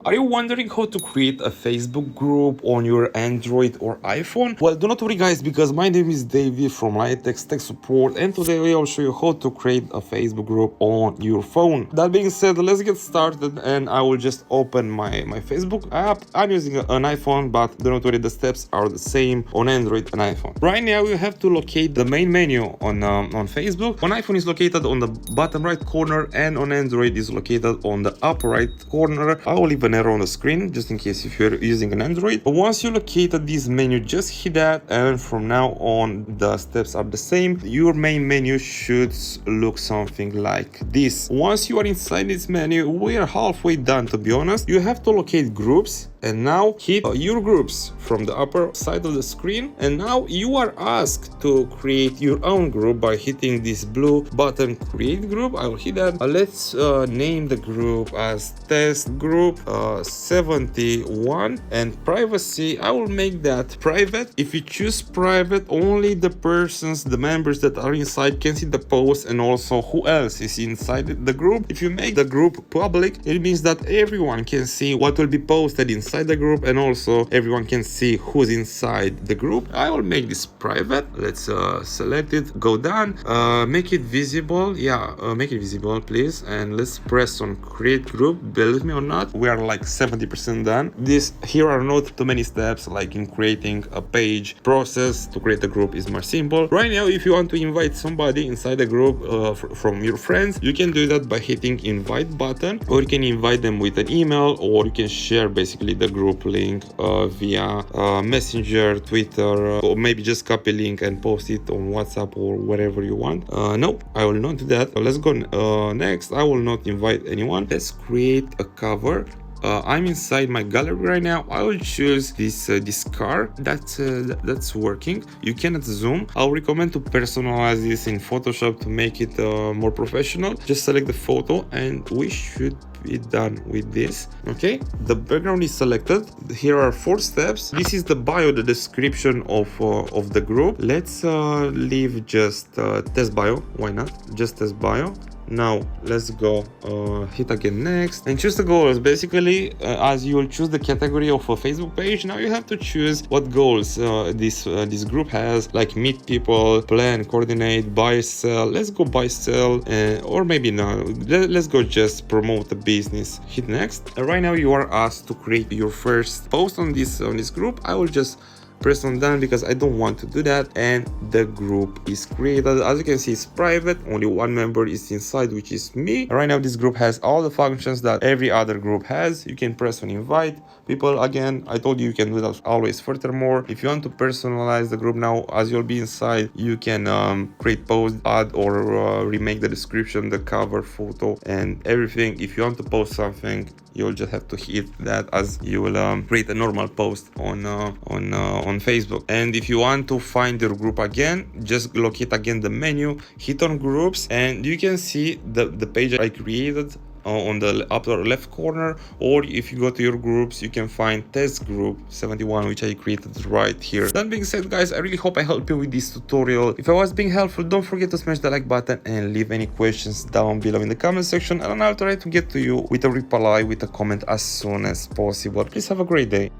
Are you wondering how to create a Facebook group on your Android or iPhone? Well, do not worry guys, because my name is Davey from Litex Tech Support, and today I'll show you how to create a Facebook group on your phone. That being said, let's get started, and I will just open my Facebook app. I'm using an iPhone, but do not worry, the steps are the same on Android and iPhone. Right now you have to locate the main menu on Facebook. On iPhone is located on the bottom right corner, and on Android is located on the upper right corner. I will leave an arrow on the screen just in case if you're using an Android. But once you located this menu, just hit that, and from now on the steps are the same. Your main menu should look something like this. Once you are inside this menu, we are halfway done, to be honest. You have to locate groups, and now hit your groups from the upper side of the screen, and now you are asked to create your own group by hitting this blue button, create group. I will hit that. Let's name the group as test group 71, and privacy, I will make that private. If you choose private, only the persons, the members that are inside can see the post, and also who else is inside the group. If you make the group public, it means that everyone can see what will be posted inside the group, and also everyone can see who's inside the group. I will make this private. Let's select it, go down, make it visible. Make it visible please, and let's press on create group. Believe me or not, we are like 70% done. Here are not too many steps like in creating a page. Process to create a group is more simple. Right now, if you want to invite somebody inside the group from your friends, you can do that by hitting invite button, or you can invite them with an email, or you can share basically the group link via Messenger, Twitter, or maybe just copy link and post it on WhatsApp or wherever you want. No, I will not do that. Let's go next. I will not invite anyone. Let's create a cover. I'm inside my gallery right now. I will choose this car that's working. You cannot zoom. I'll recommend to personalize this in Photoshop to make it more professional. Just select the photo, and we should be done with this. Okay, the background is selected. Here are 4 steps. This is the bio, the description of the group. Let's leave just test bio. Why not? Just test bio. Now let's go hit again next and choose the goals. Basically, as you will choose the category of a Facebook page, now you have to choose what goals this group has, like meet people, plan, coordinate, buy, sell. Let's go buy, sell, or maybe no. Let's go just promote the business. Hit next. Right now you are asked to create your first post on this group. I will just press on done because I don't want to do that, and the group is created. As you can see, it's private. Only one member is inside, which is me. Right now this group has all the functions that every other group has. You can press on invite people. Again, I told you can do that always. Furthermore, if you want to personalize the group now, as you'll be inside, you can create post, add, or remake the description, the cover photo, and everything. If you want to post something, you'll just have to hit that as you will create a normal post on Facebook. And if you want to find your group again, just locate again the menu, hit on groups, and you can see the page I created on the upper left corner. Or if you go to your groups, you can find test group 71, which I created right here. That being said, guys, I really hope I helped you with this tutorial. If I was being helpful, don't forget to smash the like button and leave any questions down below in the comment section, and I'll try to get to you with a reply, with a comment as soon as possible. Please have a great day.